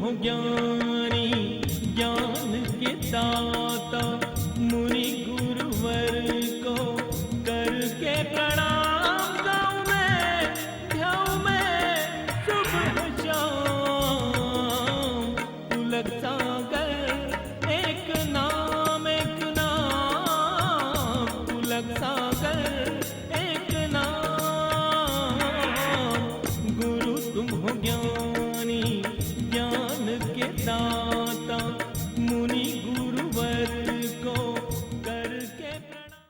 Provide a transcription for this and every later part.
हो ज्ञानी, ज्ञान के दाता, मुनि गुरुवर को करके प्रणाम गाऊं मैं, ध्याऊं मैं सुबह शाम। पुलक सागर एक नाम, एक नाम, पुलक सागर एक नाम। गुरु तुम हो ज्ञानी, ज्ञान के दाता, मुनि गुरुवर को करके प्रणाम।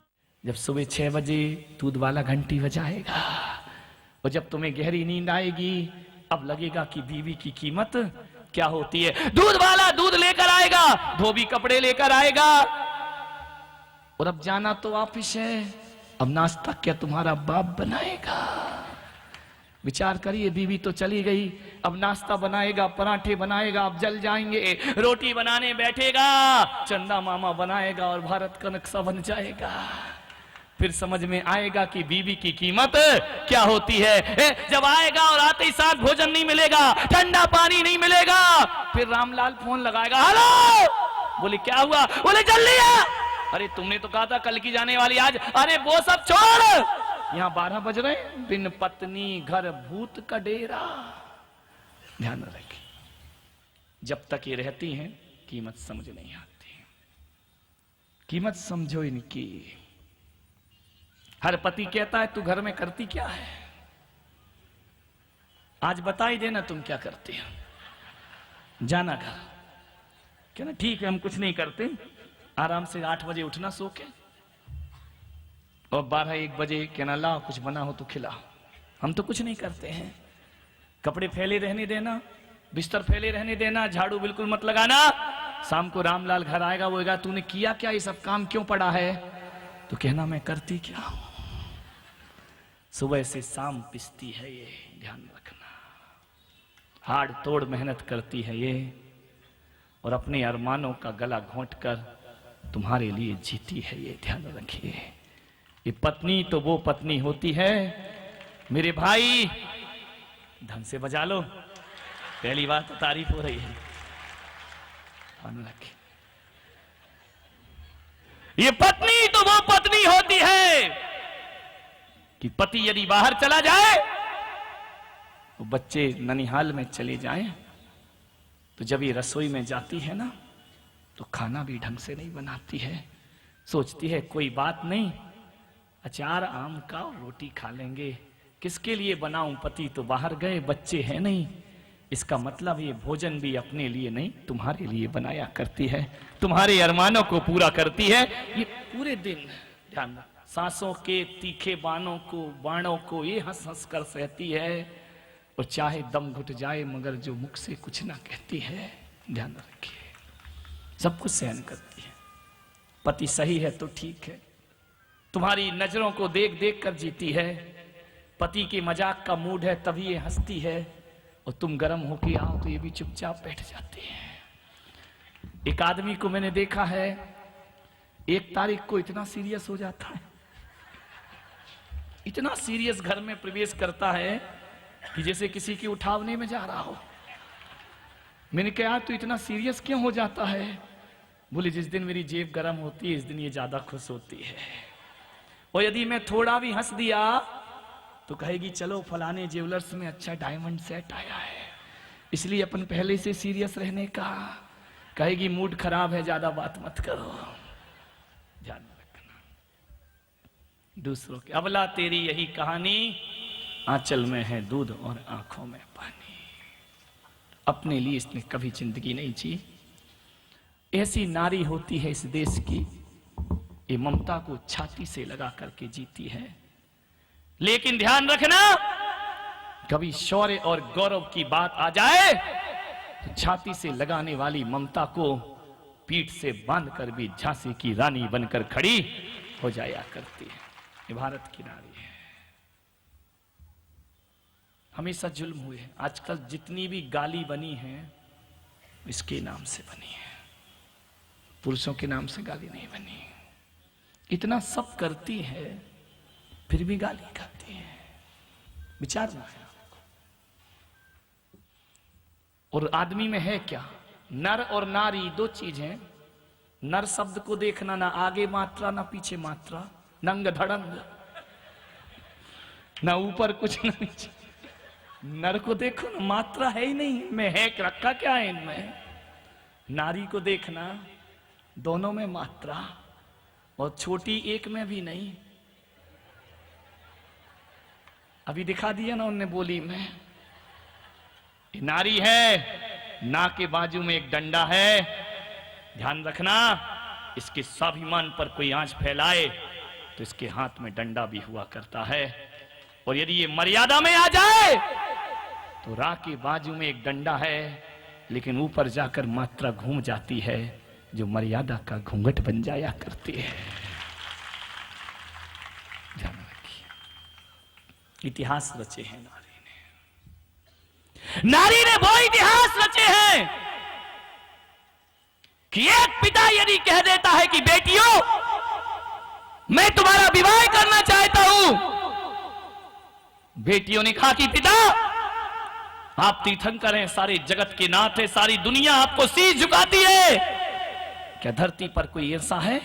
जब सुबह 6 बजे दूध वाला घंटी बजाएगा और जब तुम्हें गहरी नींद आएगी, अब लगेगा कि बीवी की कीमत क्या होती है। दूध वाला दूध लेकर आएगा, धोबी कपड़े लेकर आएगा, और अब जाना तो ऑफिस है, अब नाश्ता क्या तुम्हारा बाप बनाएगा। विचार करिए, बीवी तो चली गई, अब नाश्ता बनाएगा, पराठे बनाएगा, अब जल जाएंगे। रोटी बनाने बैठेगा, चंदा मामा बनाएगा और भारत का नक्शा बन जाएगा। फिर समझ में आएगा कि बीवी की कीमत क्या होती है। जब आएगा और आते ही साथ भोजन नहीं मिलेगा, ठंडा पानी नहीं मिलेगा, फिर रामलाल फोन लगाएगा, हेलो। बोले क्या हुआ? बोले जल्दी आ। अरे तुमने तो कहा था कल की जाने वाली आज। अरे वो सब छोड़, यहाँ 12 बज रहे, बिन पत्नी घर भूत का डेरा। ध्यान रखिए, जब तक ये रहती हैं कीमत समझ नहीं आती। कीमत समझो इनकी। हर पति कहता है तू घर में करती क्या है, आज बता ही देना तुम क्या करती हो। जाना घर, कहना ठीक है हम कुछ नहीं करते, आराम से 8 बजे उठना सो के, और 12-1 बजे कहना लाओ कुछ बना हो तो खिलाओ। हम तो कुछ नहीं करते हैं। कपड़े फैले रहने देना, बिस्तर फैले रहने देना, झाड़ू बिल्कुल मत लगाना। शाम को रामलाल घर आएगा, वो कहेगा तूने किया क्या, ये सब काम क्यों पड़ा है? तो कहना मैं करती क्या हूं। सुबह से शाम पिसती है ये, ध्यान रखना। हाड़ तोड़ मेहनत करती है ये, और अपने अरमानों का गला घोंट कर तुम्हारे लिए जीती है ये, ध्यान रखिए। ये पत्नी तो वो पत्नी होती है मेरे भाई, ढंग से बजा लो, पहली बार तो तारीफ हो रही है। ध्यान रखिए, ये पत्नी तो वो पत्नी होती है कि पति यदि बाहर चला जाए, वो बच्चे ननिहाल में चले जाएं, तो जब ये रसोई में जाती है ना, तो खाना भी ढंग से नहीं बनाती है। सोचती है कोई बात नहीं, अचार आम का और रोटी खा लेंगे, किसके लिए बनाऊं, पति तो बाहर गए, बच्चे हैं नहीं। इसका मतलब ये भोजन भी अपने लिए नहीं तुम्हारे लिए बनाया करती है, तुम्हारे अरमानों को पूरा करती है। ये पूरे दिन ध्यान, सांसों के तीखे बाणों को ये हंस हंस कर सहती है, और चाहे दम घुट जाए मगर जो मुख से कुछ ना कहती है। ध्यान रखिए, सब कुछ सहन करती है। पति सही है तो ठीक है, तुम्हारी नजरों को देख देख कर जीती है। पति के मजाक का मूड है तभी ये हंसती है, और तुम गर्म होके आओ तो ये भी चुपचाप बैठ जाती है। एक आदमी को मैंने देखा है, 1 तारीख को इतना सीरियस हो जाता है, इतना सीरियस घर में प्रवेश करता है कि जैसे किसी के उठावने में जा रहा हो। मैंने कहा तू इतना सीरियस क्यों हो जाता है? बोले जिस दिन मेरी जेब गर्म होती है इस दिन ये ज्यादा खुश होती है, और यदि मैं थोड़ा भी हंस दिया तो कहेगी चलो फलाने ज्वेलर्स में अच्छा डायमंड सेट आया है, इसलिए अपन पहले से सीरियस रहने का। कहेगी मूड खराब है ज्यादा बात मत करो। ध्यान रखना, दूसरों के अबला तेरी यही कहानी, आंचल में है दूध और आंखों में पानी। अपने लिए इसने कभी जिंदगी नहीं जी। ऐसी नारी होती है इस देश की, ये ममता को छाती से लगा करके जीती है। लेकिन ध्यान रखना, कभी शौर्य और गौरव की बात आ जाए तो छाती से लगाने वाली ममता को पीठ से बांधकर भी झांसी की रानी बनकर खड़ी हो जाया करती है। ये भारत की नारी है। हमेशा जुल्म हुए हैं। आजकल जितनी भी गाली बनी है इसके नाम से बनी है, पुरुषों के नाम से गाली नहीं बनी। इतना सब करती है फिर भी गाली खाती है। विचार ना है आपको। और आदमी में है क्या? नर और नारी दो चीज हैं। नर शब्द को देखना, ना आगे मात्रा ना पीछे मात्रा, नंग धड़ंग, ना ऊपर कुछ ना नीचे। नर को देखो ना, मात्रा है ही नहीं इनमें, है रखा क्या है इनमें। नारी को देखना, दोनों में मात्रा, और छोटी एक में भी नहीं। अभी दिखा दिया ना उनने बोली में। ये नारी है, नाक के बाजू में एक डंडा है। ध्यान रखना, इसके स्वाभिमान पर कोई आंच फैलाए तो इसके हाथ में डंडा भी हुआ करता है। और यदि ये मर्यादा में आ जाए तो रा के बाजू में एक डंडा है, लेकिन ऊपर जाकर मात्रा घूम जाती है जो मर्यादा का घूंघट बन जाया करती है। ध्यान रखिए, इतिहास रचे हैं नारी ने वो इतिहास रचे हैं कि एक पिता यदि कह देता है कि बेटियों मैं तुम्हारा विवाह करना चाहता हूं, बेटियों ने कहा कि पिता आप तीर्थंकर हैं, सारे जगत के नाथ है, सारी दुनिया आपको शीश झुकाती है, क्या धरती पर कोई ऐसा है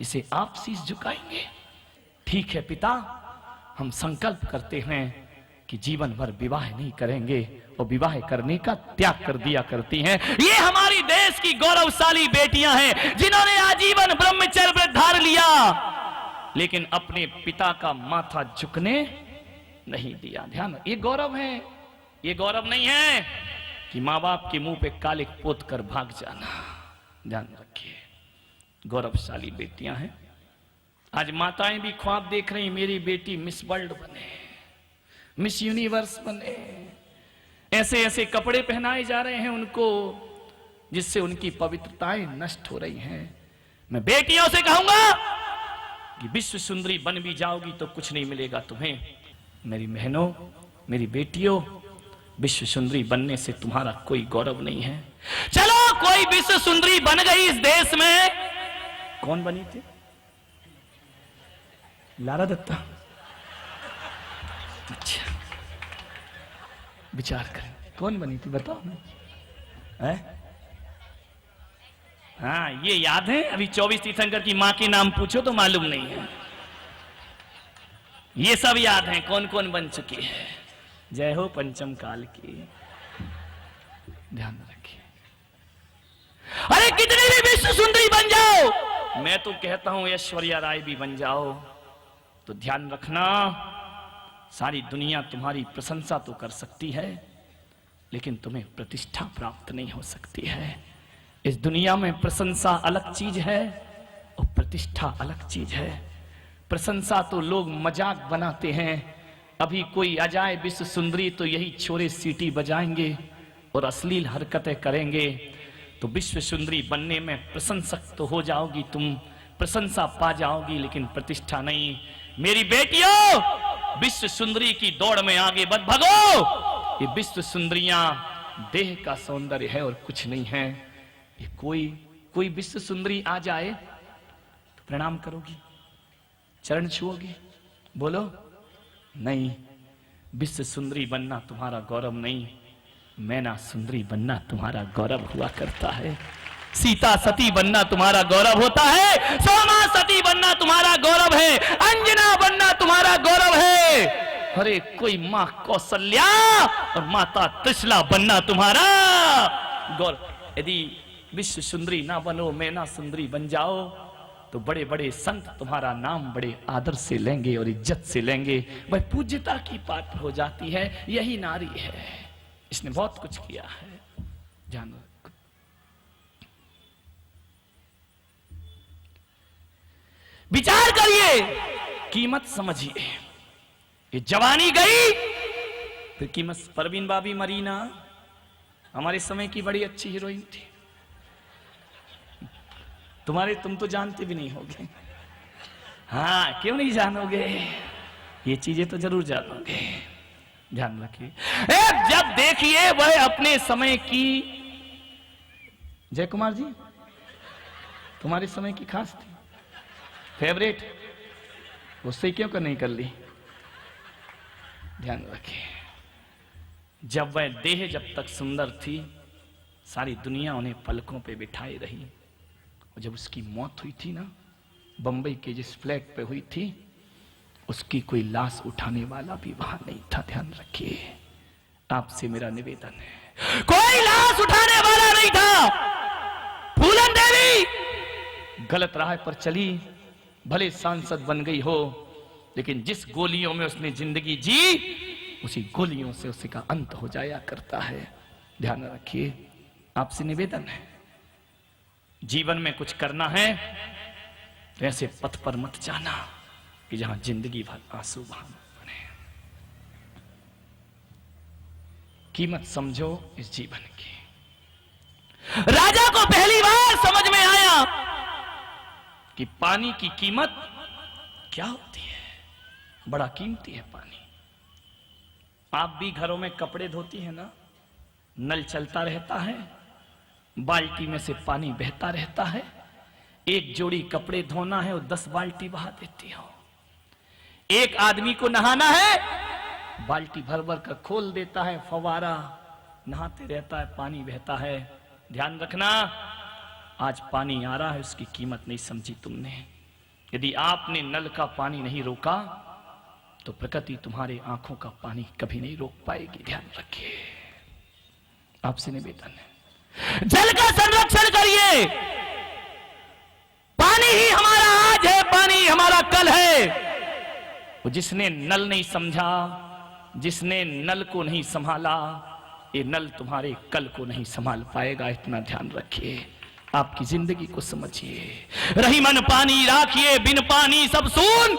इसे आप शीश झुकाएंगे? ठीक है पिता, हम संकल्प करते हैं कि जीवन भर विवाह नहीं करेंगे, और विवाह करने का त्याग कर दिया करती हैं। ये हमारी देश की गौरवशाली बेटियां हैं जिन्होंने आजीवन ब्रह्मचर्य व्रत धार लिया, लेकिन अपने पिता का माथा झुकने नहीं दिया। ध्यान, ये गौरव है, ये गौरव नहीं है कि मां बाप के मुंह पे कालिक पोत कर भाग जाना। ध्यान रखिए, गौरवशाली बेटियां हैं। आज माताएं भी ख्वाब देख रही, मेरी बेटी मिस वर्ल्ड बने, मिस यूनिवर्स बने। ऐसे ऐसे कपड़े पहनाए जा रहे हैं उनको जिससे उनकी पवित्रताएं नष्ट हो रही हैं। मैं बेटियों से कहूंगा कि विश्व सुंदरी बन भी जाओगी तो कुछ नहीं मिलेगा तुम्हें। मेरी बहनों, मेरी बेटियों, विश्व सुंदरी बनने से तुम्हारा कोई गौरव नहीं है। चलो कोई विश्व सुंदरी बन गई इस देश में, कौन बनी थी? लारा दत्ता। अच्छा, विचार करें कौन बनी थी, बताओ ना। हाँ ये याद है, अभी 24 तीर्थंकर की मां के नाम पूछो तो मालूम नहीं है। ये सब याद है कौन कौन बन चुकी है। जय हो पंचम काल की। ध्यान रखिए, अरे कितनी भी विश्व सुंदरी बन जाओ, मैं तो कहता हूं ऐश्वर्या राय भी बन जाओ, तो ध्यान रखना सारी दुनिया तुम्हारी प्रशंसा तो कर सकती है, लेकिन तुम्हें प्रतिष्ठा प्राप्त नहीं हो सकती है। इस दुनिया में प्रशंसा अलग चीज है और प्रतिष्ठा अलग चीज है। प्रशंसा तो लोग मजाक बनाते हैं, अभी कोई आ जाए विश्व सुंदरी तो यही छोरे सीटी बजाएंगे और अश्लील हरकतें करेंगे, तो विश्व सुंदरी बनने में प्रशंसक तो हो जाओगी तुम, प्रशंसा पा जाओगी, लेकिन प्रतिष्ठा नहीं। मेरी बेटियों, विश्व सुंदरी की दौड़ में आगे मत भगो। ये विश्व सुंदरियां देह का सौंदर्य है और कुछ नहीं है। ये कोई विश्व सुंदरी आ जाए तो प्रणाम करोगी, चरण छुओगी, बोलो नहीं। विश्व सुंदरी बनना तुम्हारा गौरव नहीं, मैना सुंदरी बनना तुम्हारा गौरव हुआ करता है। सीता सती बनना तुम्हारा गौरव होता है, सोमा सती बनना तुम्हारा गौरव है, अंजना बनना तुम्हारा गौरव है। अरे कोई मां कौशल्या और माता त्रिशला बनना तुम्हारा गौरव। यदि विश्व सुंदरी ना बनो, मैना सुंदरी बन जाओ, तो बड़े बड़े संत तुम्हारा नाम बड़े आदर से लेंगे और इज्जत से लेंगे, वह पूज्यता की पात्र हो जाती है। यही नारी है, इसने बहुत कुछ किया है। जानो, विचार करिए, कीमत समझिए। ये जवानी गई फिर कीमत। परवीन बाबी मरीना हमारे समय की बड़ी अच्छी हीरोइन थी, तुम तो जानते भी नहीं होगे। हाँ क्यों नहीं जानोगे, ये चीजें तो जरूर जानोगे। ध्यान रखिए, जब देखिए वह अपने समय की, जय कुमार जी तुम्हारे समय की खास थी, फेवरेट, उससे क्यों कर नहीं कर ली। ध्यान रखिए, जब वह देह जब तक सुंदर थी, सारी दुनिया उन्हें पलकों पे बिठाई रही, और जब उसकी मौत हुई थी ना, बंबई के जिस फ्लैट पे हुई थी, उसकी कोई लाश उठाने वाला भी वहां नहीं था। ध्यान रखिए, आपसे मेरा निवेदन है, कोई लाश उठाने वाला नहीं था। फूलन देवी गलत राह पर चली, भले सांसद बन गई हो, लेकिन जिस गोलियों में उसने जिंदगी जी, उसी गोलियों से उसका अंत हो जाया करता है। ध्यान रखिए, आपसे निवेदन है, जीवन में कुछ करना है तो ऐसे पथ पर मत जाना कि जहां जिंदगी भर आंसू बहाने। कीमत समझो इस जीवन की। राजा को पहली बार समझ में आया कि पानी की कीमत क्या होती है। बड़ा कीमती है पानी। आप भी घरों में कपड़े धोती हैं ना, नल चलता रहता है, बाल्टी में से पानी बहता रहता है। एक जोड़ी कपड़े धोना है और 10 बाल्टी बहा देती हो। एक आदमी को नहाना है, बाल्टी भर भर कर खोल देता है, फवारा नहाते रहता है, पानी बहता है। ध्यान रखना, आज पानी आ रहा है, उसकी कीमत नहीं समझी तुमने। यदि आपने नल का पानी नहीं रोका तो प्रकृति तुम्हारे आंखों का पानी कभी नहीं रोक पाएगी। ध्यान रखिए, आपसे निवेदन है, जल का संरक्षण करिए। पानी ही हमारा आज है, पानी हमारा कल है। वो जिसने नल नहीं समझा, जिसने नल को नहीं संभाला, ये नल तुम्हारे कल को नहीं संभाल पाएगा। इतना ध्यान रखिए, आपकी जिंदगी को समझिए। रही मन पानी राखिए, बिन पानी सब सून,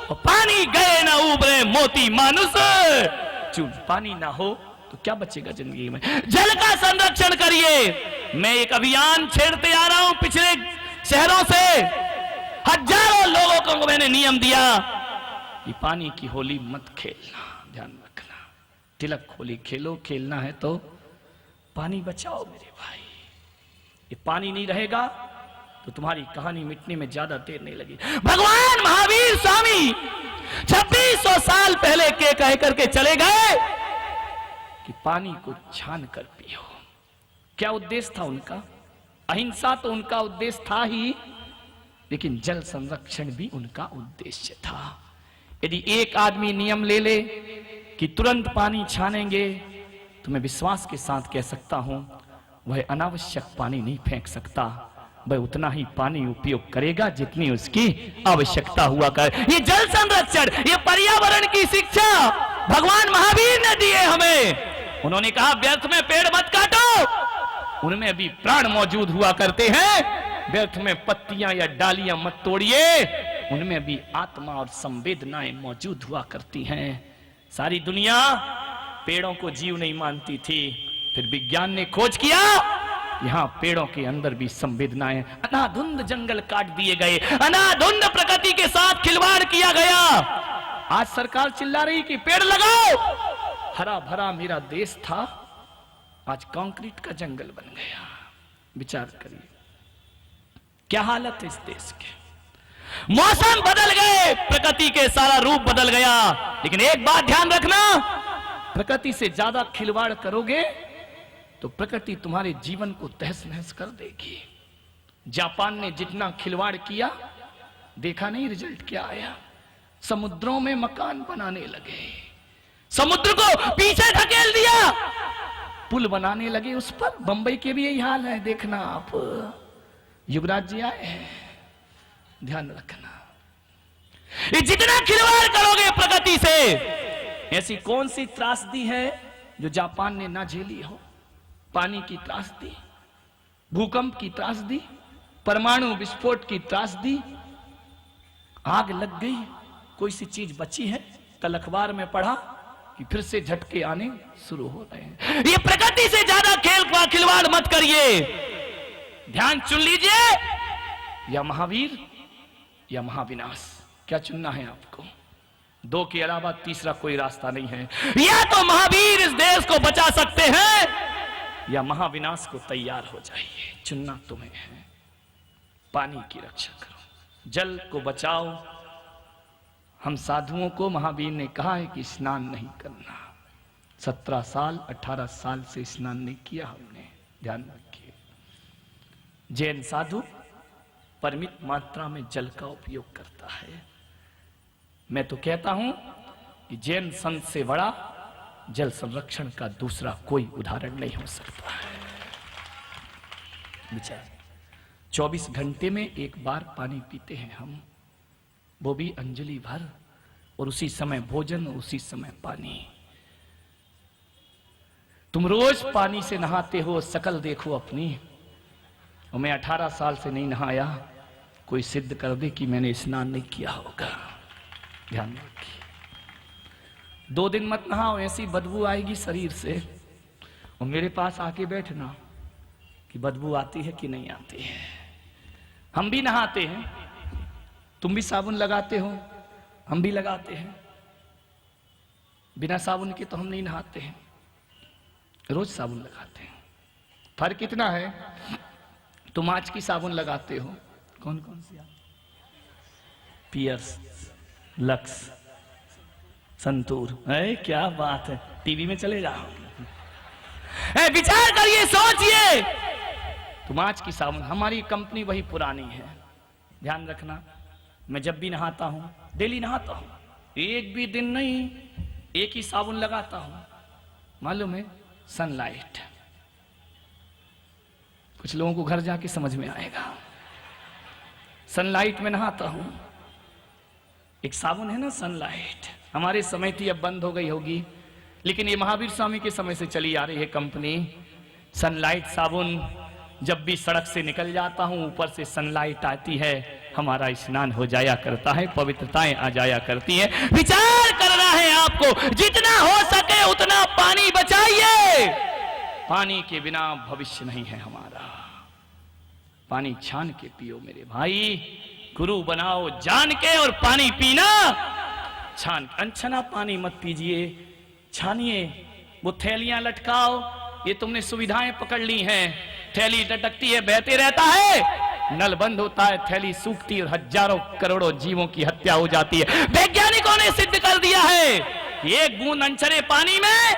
और पानी गए ना उबरे मोती मानुष चून। पानी ना हो तो क्या बचेगा जिंदगी में। जल का संरक्षण करिए। मैं एक अभियान छेड़ते आ रहा हूं पिछले शहरों से। हजारों लोगों को मैंने नियम दिया कि पानी की होली मत खेलना। ध्यान रखना, तिलक होली खेलो, खेलना है तो पानी बचाओ मेरे भाई। ये पानी नहीं रहेगा तो तुम्हारी कहानी मिटने में ज्यादा देर नहीं लगी। भगवान महावीर स्वामी 2600 साल पहले के कह करके चले गए कि पानी को छान कर पियो। क्या उद्देश्य था उनका? अहिंसा तो उनका उद्देश्य था ही, लेकिन जल संरक्षण भी उनका उद्देश्य था। यदि एक आदमी नियम ले ले कि तुरंत पानी छानेंगे, तो मैं विश्वास के साथ कह सकता हूं वह अनावश्यक पानी नहीं फेंक सकता। वह उतना ही पानी उपयोग करेगा जितनी उसकी आवश्यकता हुआ कर। ये जल संरक्षण, ये पर्यावरण की शिक्षा भगवान महावीर ने दी है हमें। उन्होंने कहा व्यर्थ में पेड़ मत काटो, उनमें भी प्राण मौजूद हुआ करते हैं। व्यर्थ में पत्तियां या डालियां मत तोड़िए, उनमें भी आत्मा और संवेदनाएं मौजूद हुआ करती हैं। सारी दुनिया पेड़ों को जीव नहीं मानती थी, फिर विज्ञान ने खोज किया, यहां पेड़ों के अंदर भी संवेदनाएं। अनाधुंध जंगल काट दिए गए, अनाधुंध प्रकृति के साथ खिलवाड़ किया गया। आज सरकार चिल्ला रही कि पेड़ लगाओ, हरा भरा मेरा देश था, आज कंक्रीट का जंगल बन गया। विचार करिए क्या हालत है इस देश के। मौसम बदल गए, प्रकृति के सारा रूप बदल गया। लेकिन एक बात ध्यान रखना, प्रकृति से ज्यादा खिलवाड़ करोगे तो प्रकृति तुम्हारे जीवन को तहस नहस कर देगी। जापान ने जितना खिलवाड़ किया, देखा नहीं रिजल्ट क्या आया। समुद्रों में मकान बनाने लगे, समुद्र को पीछे धकेल दिया, पुल बनाने लगे उस पर। बंबई के भी यही हाल है, देखना आप। युवराज जी आए हैं, ध्यान रखना। ये जितना खिलवाड़ करोगे प्रकृति से, ऐसी कौन सी त्रासदी है जो जापान ने ना झेली हो। पानी की त्रासदी, भूकंप की त्रासदी, परमाणु विस्फोट की त्रासदी, आग लग गई, कोई सी चीज बची है? कल अखबार में पढ़ा कि फिर से झटके आने शुरू हो रहे हैं। ये प्रकृति से ज्यादा खिलवाड़ मत करिए। ध्यान चुन लीजिए, या महावीर या महाविनाश। क्या चुनना है आपको? दो के अलावा तीसरा कोई रास्ता नहीं है। या तो महावीर इस देश को बचा सकते हैं, या महाविनाश को तैयार हो जाइए। चुनना तुम्हें है। पानी की रक्षा करो, जल को बचाओ। हम साधुओं को महावीर ने कहा है कि स्नान नहीं करना, 17 साल 18 साल से स्नान नहीं किया हमने, ध्यान रखिए। जैन साधु परिमित मात्रा में जल का उपयोग करता है। मैं तो कहता हूं कि जैन संत से बड़ा जल संरक्षण का दूसरा कोई उदाहरण नहीं हो सकता है। विचार, 24 घंटे में एक बार पानी पीते हैं हम, वो भी अंजलि भर, और उसी समय भोजन, उसी समय पानी। तुम रोज पानी से नहाते हो, शकल देखो अपनी। और मैं 18 साल से नहीं नहाया, कोई सिद्ध कर दे कि मैंने स्नान नहीं किया होगा। ध्यान रखिए, 2 दिन मत नहाओ, ऐसी बदबू आएगी शरीर से। और मेरे पास आके बैठना कि बदबू आती है कि नहीं आती है। हम भी नहाते हैं, तुम भी साबुन लगाते हो, हम भी लगाते हैं। बिना साबुन के तो हम नहीं नहाते हैं, रोज साबुन लगाते हैं। फर्क इतना है, तुम आज की साबुन लगाते हो, कौन कौन सी? Piers, lux, santoor. है क्या बात है, टीवी में चले जाओ। विचार करिए, सोचिए। तुम आज की साबुन, हमारी कंपनी वही पुरानी है। ध्यान रखना, मैं जब भी नहाता हूं, डेली नहाता हूं, एक भी दिन नहीं एक ही साबुन लगाता हूं। मालूम है, सनलाइट। कुछ लोगों को घर जाके समझ में आएगा। सनलाइट में नहाता हूं। एक साबुन है ना सनलाइट, हमारे समय थी, अब बंद हो गई होगी, लेकिन ये महावीर स्वामी के समय से चली आ रही है कंपनी। सनलाइट साबुन, जब भी सड़क से निकल जाता हूं, ऊपर से सनलाइट आती है, हमारा स्नान हो जाया करता है, पवित्रताएं आ जाया करती हैं। विचार करना है आपको, जितना हो सके उतना पानी बचाइए। पानी के बिना भविष्य नहीं है हमारा। पानी छान के पियो मेरे भाई, गुरु बनाओ जान के, और पानी पीना छान के। अनछना पानी मत पीजिए, छानिए। वो थैलियां लटकाओ, ये तुमने सुविधाएं पकड़ ली हैं, थैली लटकती है, बहते रहता है, नल बंद होता है, थैली सूखती है और हजारों करोड़ों जीवों की हत्या हो जाती है। वैज्ञानिकों ने सिद्ध कर दिया है, एक बूंद अनछने पानी में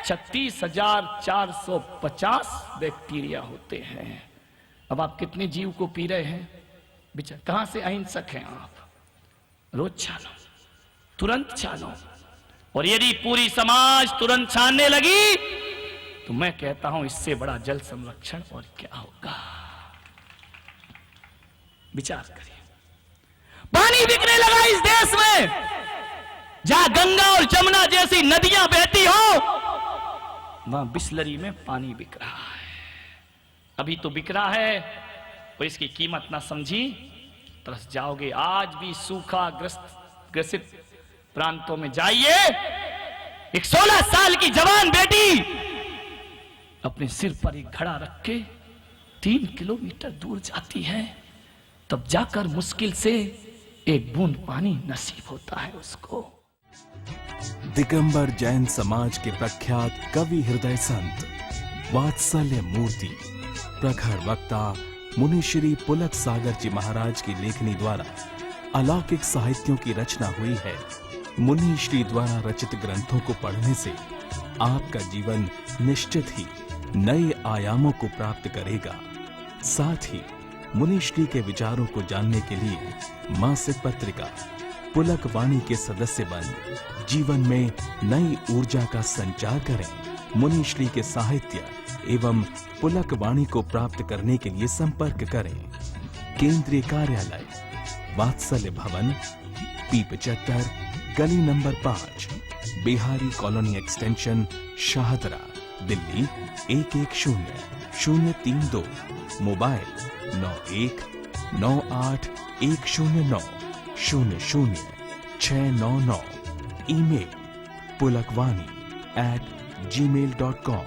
36,450 बैक्टीरिया होते हैं। अब आप कितने जीव को पी रहे हैं? बेचारे कहां से अहिंसक हैं आप? रोज छानो, तुरंत छानो। और यदि पूरी समाज तुरंत छानने लगी तो मैं कहता हूं इससे बड़ा जल संरक्षण और क्या होगा। विचार करिए, पानी बिकने लगा इस देश में। जहां गंगा और जमुना जैसी नदियां बहती हो, वहां बिसलरी में पानी बिक रहा है। अभी तो बिक रहा है, और इसकी कीमत ना समझी तरस जाओगे। आज भी सूखा ग्रसित प्रांतों में जाइए, एक 16 साल की जवान बेटी अपने सिर पर एक घड़ा रख के 3 किलोमीटर दूर जाती है, तब जाकर मुश्किल से एक बूंद पानी नसीब होता है उसको। दिगंबर जैन समाज के प्रख्यात कवि हृदय संत वात्सल्य मूर्ति प्रखर वक्ता मुनि श्री पुलक सागर जी महाराज की लेखनी द्वारा अलौकिक साहित्यों की रचना हुई है। मुनि श्री द्वारा रचित ग्रंथों को पढ़ने से आपका जीवन निश्चित ही नए आयामों को प्राप्त करेगा। साथ ही मुनि श्री के विचारों को जानने के लिए मासिक पत्रिका पुलक वाणी के सदस्य बन जीवन में नई ऊर्जा का संचार करें। मुनि श्री के साहित्य एवं पुलक वाणी को प्राप्त करने के लिए संपर्क करें। केंद्रीय कार्यालय वात्सल्य भवन, P75, गली number 5, Bihari colony extension, Shahdara, Delhi 110032। Mobile 919810900699। Email pulakwani@gmail.com।